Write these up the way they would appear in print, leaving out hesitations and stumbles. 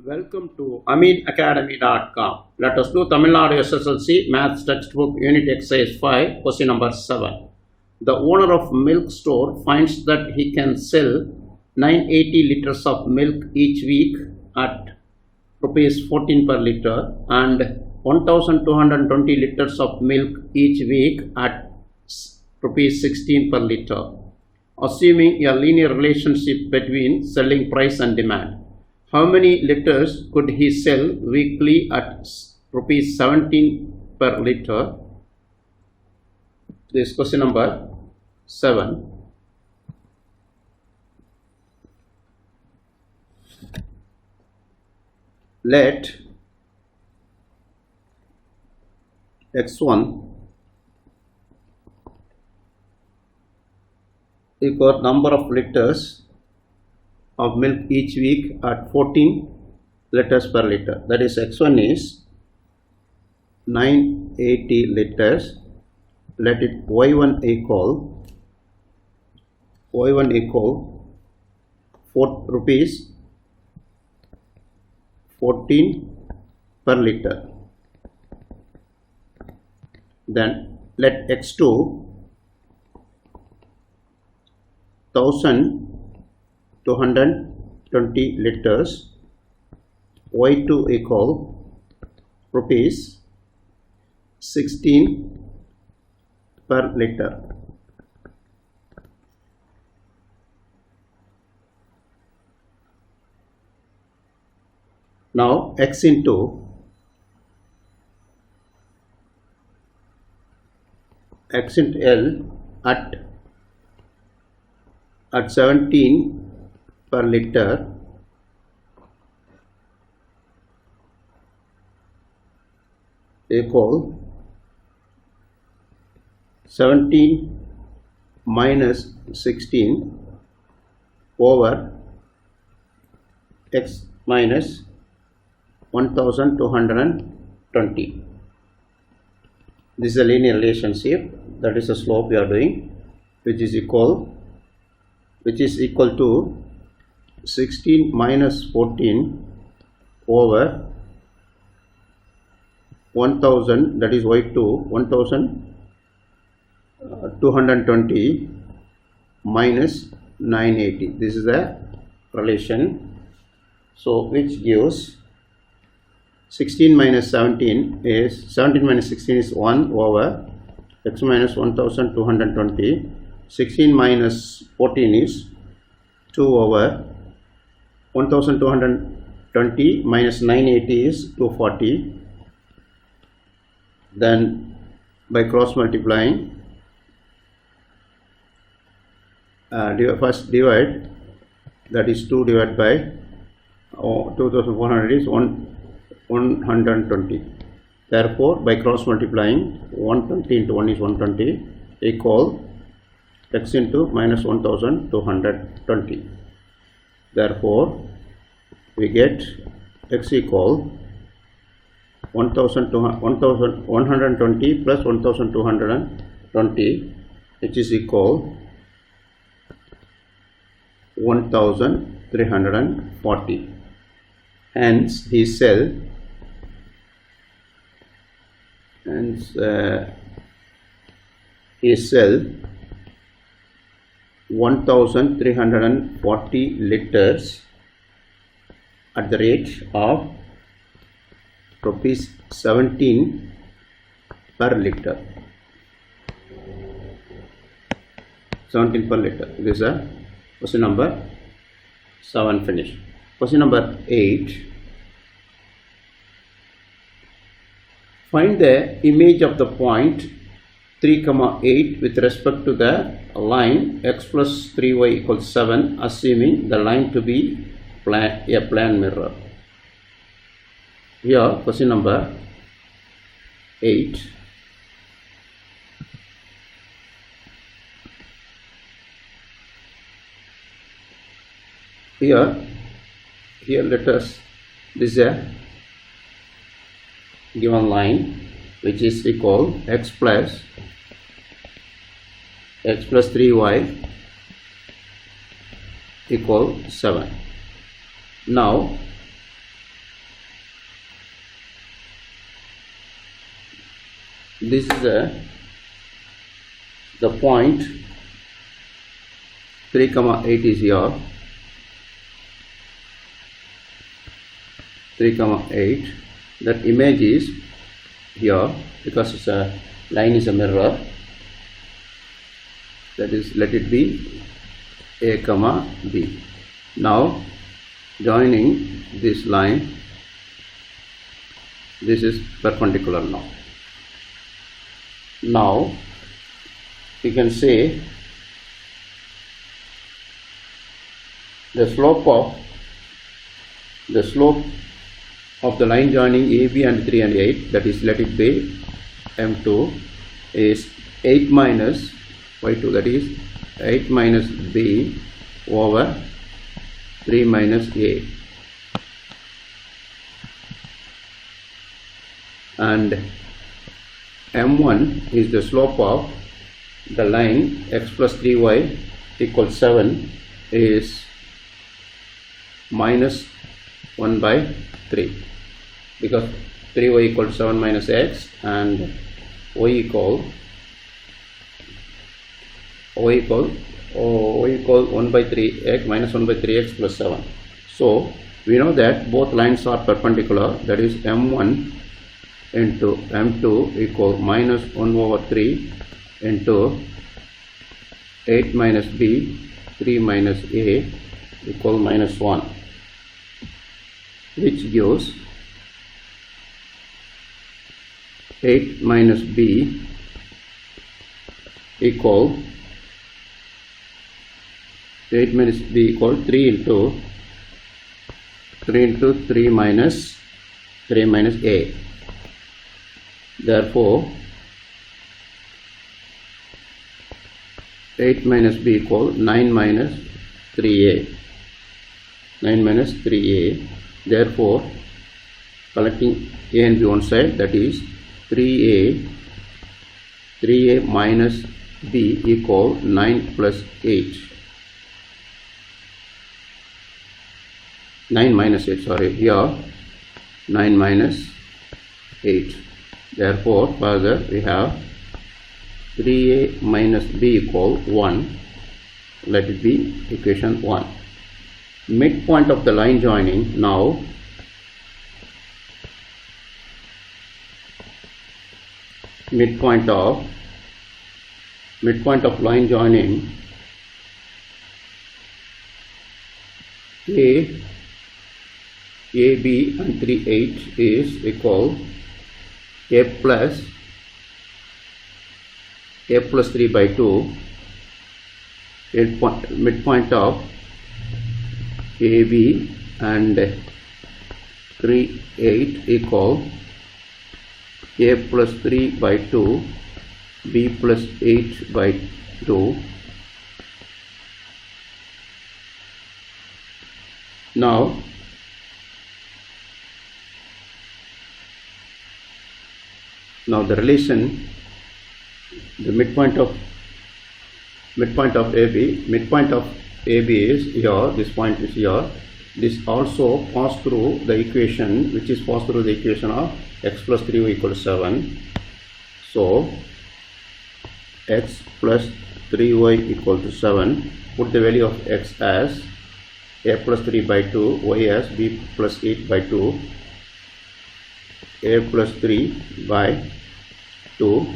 Welcome to AmeenAcademy.com. Let us do Tamil Nadu SSLC Maths Textbook Unit Exercise 5, question number 7. The owner of milk store finds that he can sell 980 liters of milk each week at rupees 14 per liter and 1220 liters of milk each week at rupees 16 per liter, assuming a linear relationship between selling price and demand. How many liters could he sell weekly at rupees 17 per liter? This is question number 7. Let x1 equal number of liters of milk each week at 14 liters per liter. That is, x1 is 980 liters. Let it y1 equal 4 rupees 14 per liter. Then let x2 1220 liters, y2 equal rupees 16 per liter. Now x into L at 17 per liter equal 17 minus 16 over x minus 1220. This is a linear relationship, that is a slope we are doing, which is equal to 16 minus 14 over 1000, that is y2, 1220 minus 980. This is the relation. So which gives 16 minus 17 is 17 minus 16 is 1 over x minus 1220. 16 minus 14 is 2 over 1220 minus 980 is 240. Then by cross multiplying, first divide, that is 2 divided by 2400 is 120. Therefore, by cross multiplying, 120 into 1 is 120 equal x into minus 1220. Therefore, we get x equal 120 plus 1220, which is equal 1340. Hence, he sell 1340 liters at the rate of rupees 17 per liter. 17 per liter. This is a question number 7 finished. Question number 8. Find the image of the point 3, 8 with respect to the line x plus 3y equals 7, assuming the line to be a plane mirror. Here, question number 8. Here let us, this is a given line which is equal x plus 3y equal 7. Now this is the point 3 comma 8 is here, 3 comma 8. That image is here because it's a line is a mirror. That is, let it be A comma B. Now joining this line, this is perpendicular now. Now you can say the slope of the line joining AB and 3 and 8, that is, let it be M2, is 8 minus Y2, that is 8 minus B over 3 minus A. And M1 is the slope of the line x plus 3y equals 7 is minus 1 by 3, because 3y equals 7 minus x and y equal 1 by 3x minus 1 by 3x plus 7. So we know that both lines are perpendicular, that is M1 into M2 equal minus 1 over 3 into 8 minus B 3 minus A equal minus 1, which gives 8 minus B equal 8 minus B equal 3 into 3 minus A. Therefore 8 minus B equal 9 minus 3A. 9 minus 3A. Therefore collecting A and B one side, that is 3A minus B equal 9 plus 8. 9 minus 8, sorry, here 9 minus 8. Therefore further we have 3A minus B equal 1, let it be equation 1. Midpoint of the line joining, now midpoint of line joining AB and 3 8 is equal A plus 3 by 2. Midpoint of AB and 3 8 equal A plus 3 by 2 B plus 8 by 2. Now the relation, the midpoint of AB is here, this point is here. This also pass through the equation, which is pass through the equation of x plus 3y equals 7. So x plus 3y equal to 7. Put the value of x as A plus 3 by 2, y as B plus 8 by 2, A plus 3 by 2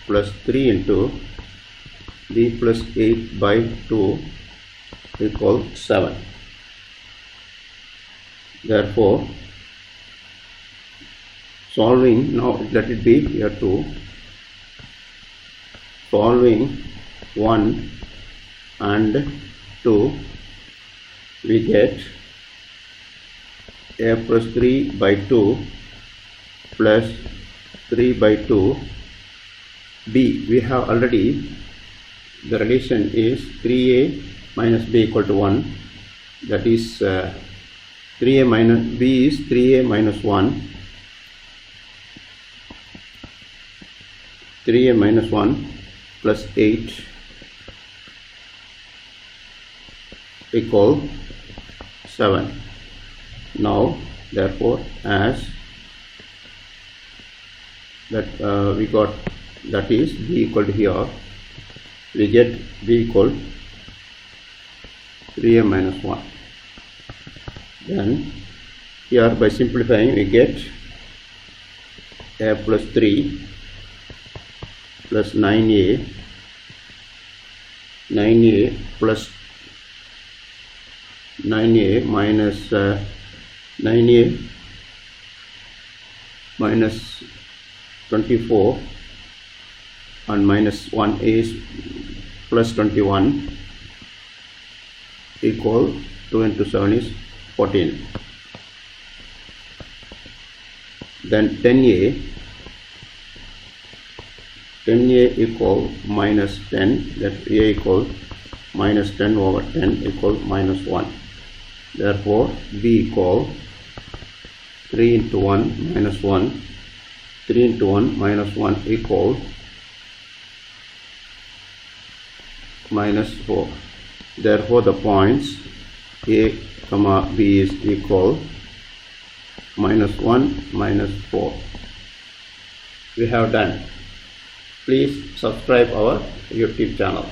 plus 3 into B plus 8 by 2 equal 7. Therefore solving, now let it be here 2, solving 1 and 2, we get A plus 3 by 2 plus 3 by 2. B, we have already, the relation is 3A minus B equal to 1, that is 3A minus B is 3A minus 1, 3A minus 1 plus 8 equal 7. Now therefore as that we got, that is b equal to here, we get b equal 3a minus 1. Then here by simplifying we get a plus 3 plus 9a plus 9a minus 9a minus 24 and minus 1 is plus 21 equal 2 into 7 is 14. Then 10a equal minus 10, that a equal minus 10 over 10 equal minus 1. Therefore b equal 3 into 1 minus 1, 3 into 1 minus 1 equal minus 4. Therefore the points a comma b is equal minus 1 minus 4. We have done. Please subscribe our YouTube channel.